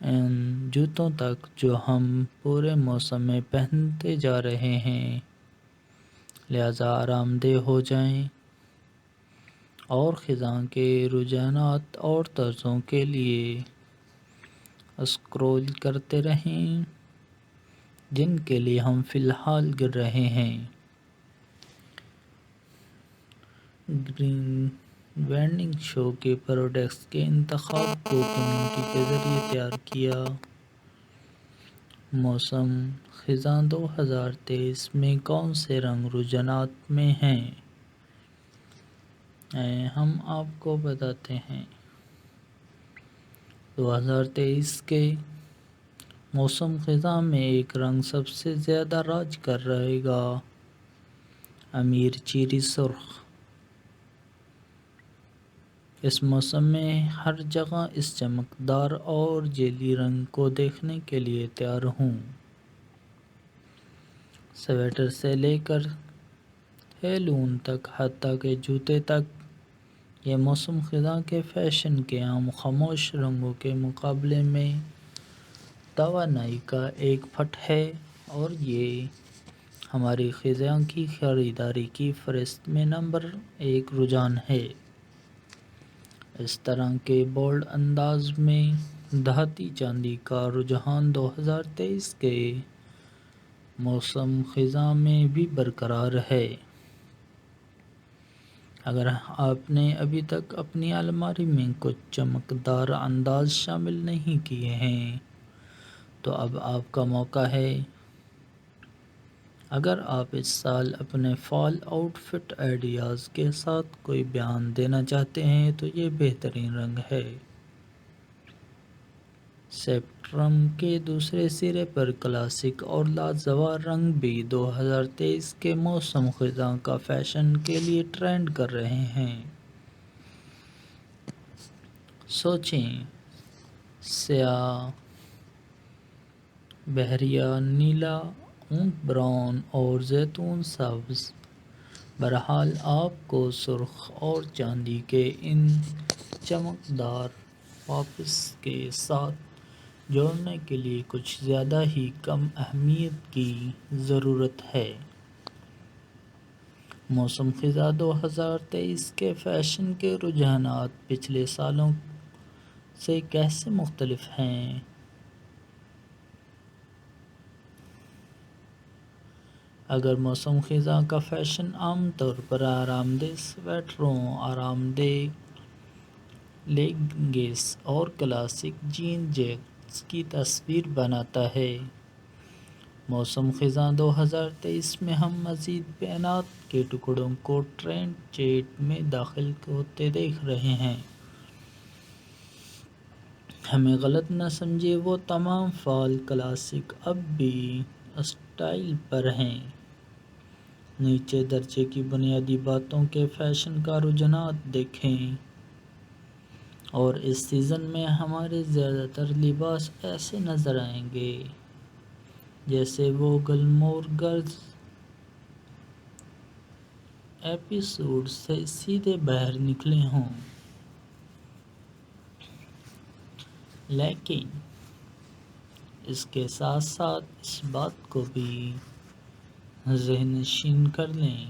ان جوتوں تک جو ہم پورے موسم میں پہنتے جا رہے ہیں، لہذا آرام دہ ہو جائیں اور خزاں کے رجحانات اور طرزوں کے لیے اسکرول کرتے رہیں جن کے لیے ہم فی الحال گر رہے ہیں۔ گرین وینڈنگ شو کے پروڈکٹس کے انتخاب کو کمیونٹی کے ذریعے تیار کیا۔ موسم خزاں 2023 میں کون سے رنگ رجحانات میں ہیں؟ ہم آپ کو بتاتے ہیں۔ 2023 کے موسم خزاں میں ایک رنگ سب سے زیادہ راج کر رہے گا: امیر چیری سرخ۔ اس موسم میں ہر جگہ اس چمکدار اور جیلی رنگ کو دیکھنے کے لیے تیار ہوں۔ سویٹر سے لے کر ہیلون تک، حتیٰ کہ جوتے تک، یہ موسم خزاں کے فیشن کے عام خاموش رنگوں کے مقابلے میں توانائی کا ایک پٹ ہے، اور یہ ہماری خزاں کی خریداری کی فہرست میں نمبر 1 رجحان ہے۔ اس طرح کے بولڈ انداز میں دھاتی چاندی کا رجحان 2023 کے موسم خزاں میں بھی برقرار ہے۔ اگر آپ نے ابھی تک اپنی الماری میں کچھ چمکدار انداز شامل نہیں کیے ہیں تو اب آپ کا موقع ہے۔ اگر آپ اس سال اپنے فال آؤٹ فٹ آئیڈیاز کے ساتھ کوئی بیان دینا چاہتے ہیں تو یہ بہترین رنگ ہے۔ اسپیکٹرم کے دوسرے سرے پر کلاسک اور لاجواب رنگ بھی 2023 کے موسم خزاں کا فیشن کے لیے ٹرینڈ کر رہے ہیں۔ سوچیں، سیاہ، بحریہ نیلا، اونٹ براؤن اور زیتون سبز۔ بہرحال، آپ کو سرخ اور چاندی کے ان چمکدار پاپس کے ساتھ جوڑنے کے لیے کچھ زیادہ ہی کم اہمیت کی ضرورت ہے۔ موسم خزاں 2023 کے فیشن کے رجحانات پچھلے سالوں سے کیسے مختلف ہیں؟ اگر موسم خزاں کا فیشن عام طور پر آرام دہ سویٹروں، آرام دہ لیگنگز اور کلاسک جین جیکٹس کی تصویر بناتا ہے، موسم خزاں 2023 میں ہم مزید بینات کے ٹکڑوں کو ٹرینڈ چیٹ میں داخل ہوتے دیکھ رہے ہیں۔ ہمیں غلط نہ سمجھیں، وہ تمام فال کلاسک اب بھی اسٹائل پر ہیں۔ نیچے درجے کی بنیادی باتوں کے فیشن کا رجحانات دیکھیں، اور اس سیزن میں ہمارے زیادہ تر لباس ایسے نظر آئیں گے جیسے وہ گلمور گرلز ایپیسوڈ سے سیدھے باہر نکلے ہوں۔ لیکن اس کے ساتھ ساتھ اس بات کو بھی ذہن نشین کر لیں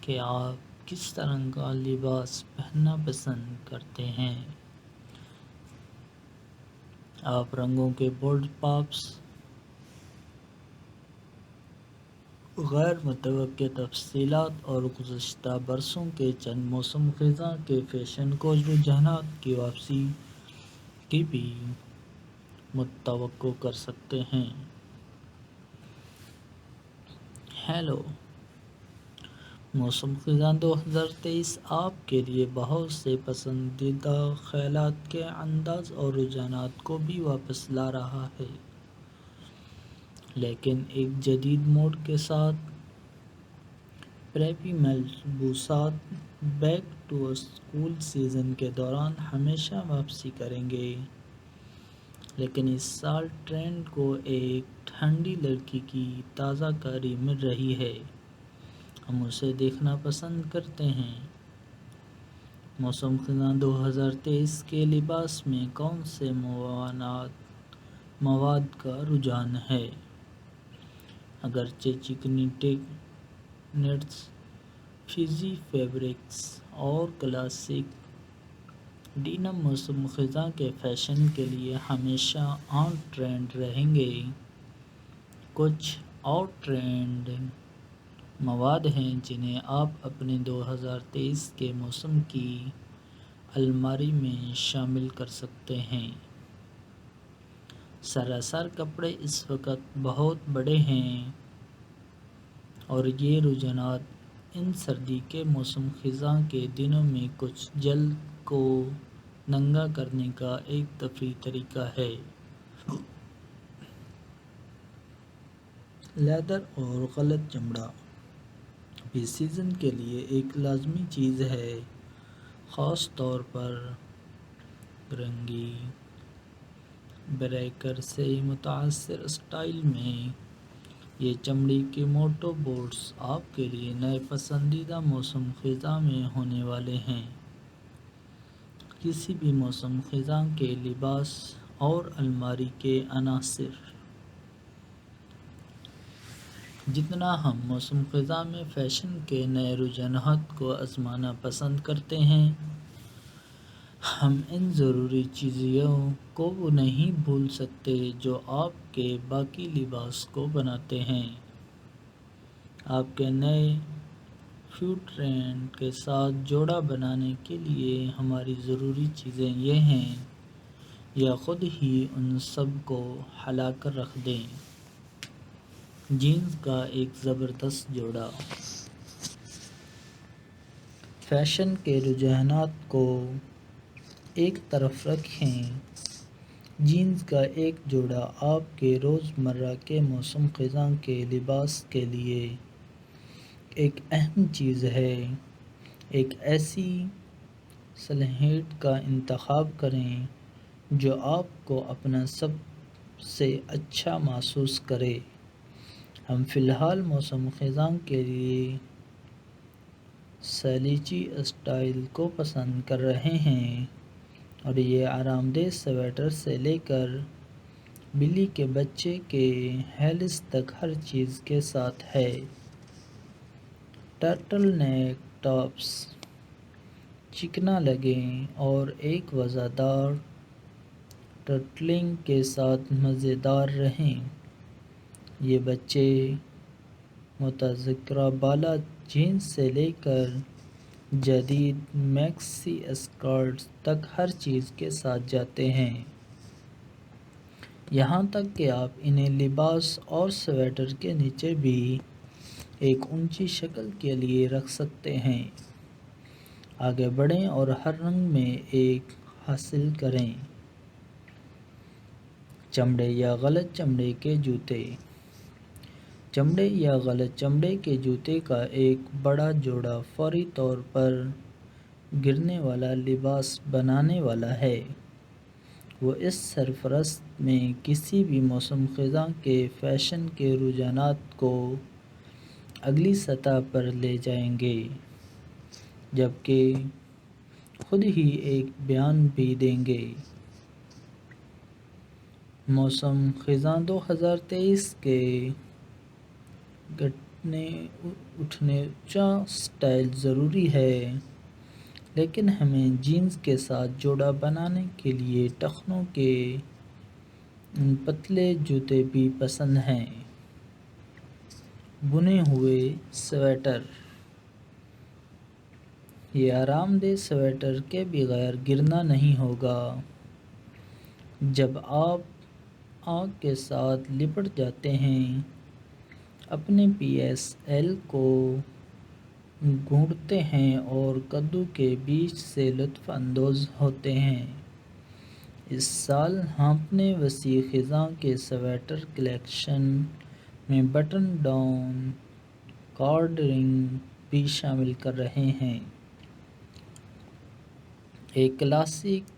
کہ آپ کس طرح کا لباس پہننا پسند کرتے ہیں۔ آپ رنگوں کے بولڈ پاپس، غیر متوقع تفصیلات اور گزشتہ برسوں کے چند موسم خزاں کے فیشن کو رجحانات کی واپسی کی بھی متوقع کر سکتے ہیں۔ ہیلو، موسم خزاں 2023 آپ کے لیے بہت سے پسندیدہ خیالات کے انداز اور رجحانات کو بھی واپس لا رہا ہے، لیکن ایک جدید موڈ کے ساتھ۔ پریپی ملبوسات بیک ٹو اسکول سیزن کے دوران ہمیشہ واپسی کریں گے، لیکن اس سال ٹرینڈ کو ایک ٹھنڈی لڑکی کی تازہ کاری مل رہی ہے۔ ہم اسے دیکھنا پسند کرتے ہیں۔ موسم خزاں 2023 کے لباس میں کون سے مواد کا رجحان ہے؟ اگرچہ چکنی ٹیکنٹس، فیزی فیبرکس اور کلاسک ڈینم موسم خزاں کے فیشن کے لیے ہمیشہ آن ٹرینڈ رہیں گے، کچھ آؤٹ ٹرینڈ مواد ہیں جنہیں آپ اپنے 2023 کے موسم کی الماری میں شامل کر سکتے ہیں۔ سراسر کپڑے اس وقت بہت بڑے ہیں اور یہ رجحانات ان سردی کے موسم خزاں کے دنوں میں کچھ جلد کو ننگا کرنے کا ایک تفریحی طریقہ ہے۔ لیدر اور غلط چمڑا بھی سیزن کے لیے ایک لازمی چیز ہے، خاص طور پر رنگی بریکر سے متاثر اسٹائل میں۔ یہ چمڑی کے موٹو بوٹس آپ کے لیے نئے پسندیدہ موسم خزاں میں ہونے والے ہیں۔ کسی بھی موسم خزاں کے لباس اور الماری کے عناصر۔ جتنا ہم موسم خزاں میں فیشن کے نئے رجحانات کو آزمانا پسند کرتے ہیں، ہم ان ضروری چیزوں کو نہیں بھول سکتے جو آپ کے باقی لباس کو بناتے ہیں۔ آپ کے نئے فیوڈ ٹرینڈ کے ساتھ جوڑا بنانے کے لیے ہماری ضروری چیزیں یہ ہیں، یا خود ہی ان سب کو ہلا کر رکھ دیں۔ جینز کا ایک زبردست جوڑا۔ فیشن کے رجحانات کو ایک طرف رکھیں، جینز کا ایک جوڑا آپ کے روزمرہ کے موسم خزاں کے لباس کے لیے ایک اہم چیز ہے۔ ایک ایسی سلہٹ کا انتخاب کریں جو آپ کو اپنا سب سے اچھا محسوس کرے۔ ہم فی الحال موسم خزاں کے لیے سلیچی اسٹائل کو پسند کر رہے ہیں اور یہ آرام دہ سویٹر سے لے کر بلی کے بچے کے ہیلز تک ہر چیز کے ساتھ ہے۔ ٹرٹل نیک ٹاپس چکنا لگیں اور ایک وزردار ٹرٹلنگ کے ساتھ مزیدار رہیں۔ یہ بچے متذکرہ بالا جینز سے لے کر جدید میکسی اسکرٹس تک ہر چیز کے ساتھ جاتے ہیں، یہاں تک کہ آپ انہیں لباس اور سویٹر کے نیچے بھی ایک اونچی شکل کے لیے رکھ سکتے ہیں۔ آگے بڑھیں اور ہر رنگ میں ایک حاصل کریں۔ چمڑے یا غلط چمڑے کے جوتے۔ چمڑے یا غلط چمڑے کے جوتے کا ایک بڑا جوڑا فوری طور پر گرنے والا لباس بنانے والا ہے۔ وہ اس سرفرست میں کسی بھی موسم خزاں کے فیشن کے رجحانات کو اگلی سطح پر لے جائیں گے، جبکہ خود ہی ایک بیان بھی دیں گے۔ موسم خزاں 2023 کے گھٹنے اونچا اسٹائل ضروری ہے، لیکن ہمیں جینز کے ساتھ جوڑا بنانے کے لیے ٹخنوں کے پتلے جوتے بھی پسند ہیں۔ بنے ہوئے سویٹر۔ یہ آرام دہ سویٹر کے بغیر گرنا نہیں ہوگا۔ جب آپ آگ کے ساتھ لپٹ جاتے ہیں، اپنے پی ایس ایل کو گھونٹتے ہیں اور کدو کے بیج سے لطف اندوز ہوتے ہیں۔ اس سال ہم اپنے وسیع خزاں کے سویٹر کلیکشن میں بٹن ڈاؤن کارڈنگز بھی شامل کر رہے ہیں۔ ایک کلاسک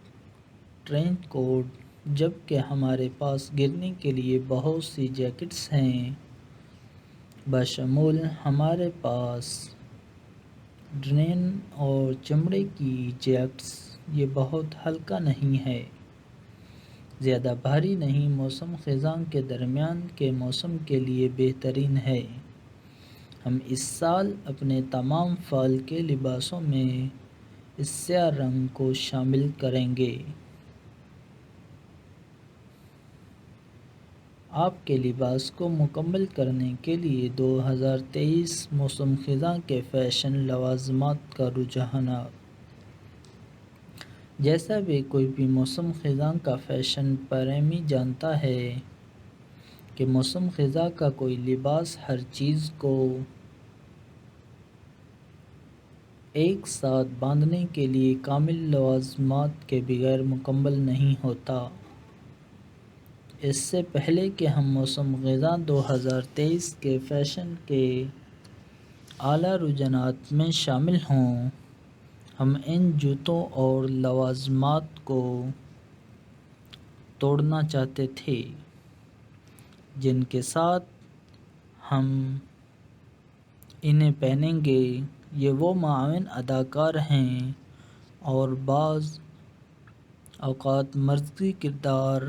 ٹرینچ کوٹ۔ جبکہ ہمارے پاس گرنے کے لیے بہت سی جیکٹس ہیں، بشمول ہمارے پاس ڈرین اور چمڑے کی جیکٹس یہ بہت ہلکا نہیں ہے، زیادہ بھاری نہیں، موسم خزاں کے درمیان کے موسم کے لیے بہترین ہے۔ ہم اس سال اپنے تمام فال کے لباسوں میں اس سیاہ رنگ کو شامل کریں گے۔ آپ کے لباس کو مکمل کرنے کے لیے 2023 موسم خزاں کے فیشن لوازمات کا رجحانات۔ جیسا بھی کوئی بھی موسم خزاں کا فیشن پریمی جانتا ہے کہ موسم خزاں کا کوئی لباس ہر چیز کو ایک ساتھ باندھنے کے لیے کامل لوازمات کے بغیر مکمل نہیں ہوتا۔ اس سے پہلے کہ ہم موسم خزاں 2023 کے فیشن کے اعلیٰ رجحانات میں شامل ہوں، ہم ان جوتوں اور لوازمات کو توڑنا چاہتے تھے جن کے ساتھ ہم انہیں پہنیں گے۔ یہ وہ معاون اداکار ہیں اور بعض اوقات مرکزی کردار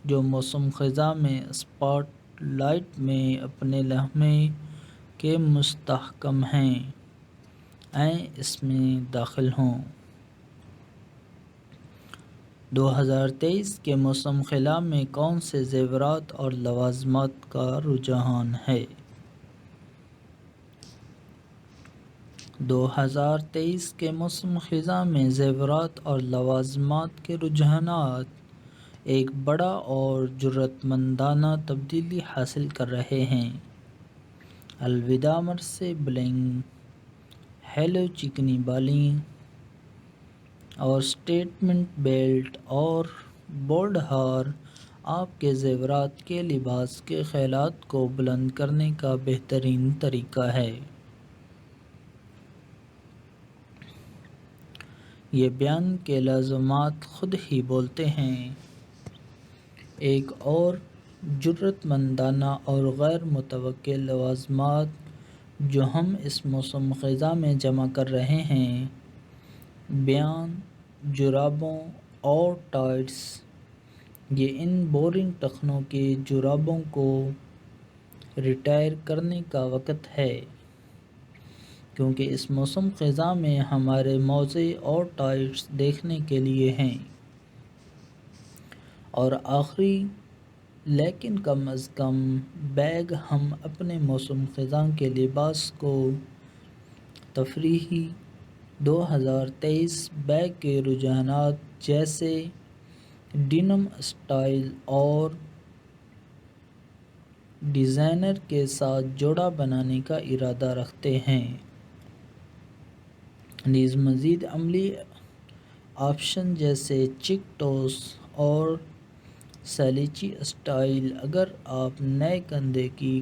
جو موسم خزاں میں اسپاٹ لائٹ میں اپنے لمحے کے مستحکم ہیں، آئیں اس میں داخل ہوں۔ 2023 کے موسم خزاں میں کون سے زیورات اور لوازمات کا رجحان ہے؟ 2023 کے موسم خزاں میں زیورات اور لوازمات کے رجحانات ایک بڑا اور جرأت مندانہ تبدیلی حاصل کر رہے ہیں۔ الوداع مرثے بلنگ، ہیلو چکنی بالیں اور سٹیٹمنٹ بیلٹ اور بولڈ ہار آپ کے زیورات کے لباس کے خیالات کو بلند کرنے کا بہترین طریقہ ہے۔ یہ بیان کے لازمات خود ہی بولتے ہیں۔ ایک اور جرأت مندانہ اور غیر متوقع لوازمات جو ہم اس موسم خزاں میں جمع کر رہے ہیں، بنیان جرابوں اور ٹائٹس۔ یہ ان بورنگ ٹخنوں کے جرابوں کو ریٹائر کرنے کا وقت ہے، کیونکہ اس موسم خزاں میں ہمارے موزے اور ٹائٹس دیکھنے کے لیے ہیں۔ اور آخری لیکن کم از کم بیگ، ہم اپنے موسم خزاں کے لباس کو تفریحی 2023 بیگ کے رجحانات جیسے ڈینم اسٹائل اور ڈیزائنر کے ساتھ جوڑا بنانے کا ارادہ رکھتے ہیں۔ نیز مزید عملی آپشن جیسے چیک ٹوس اور سلیچی اسٹائل۔ اگر آپ نئے کندھے کی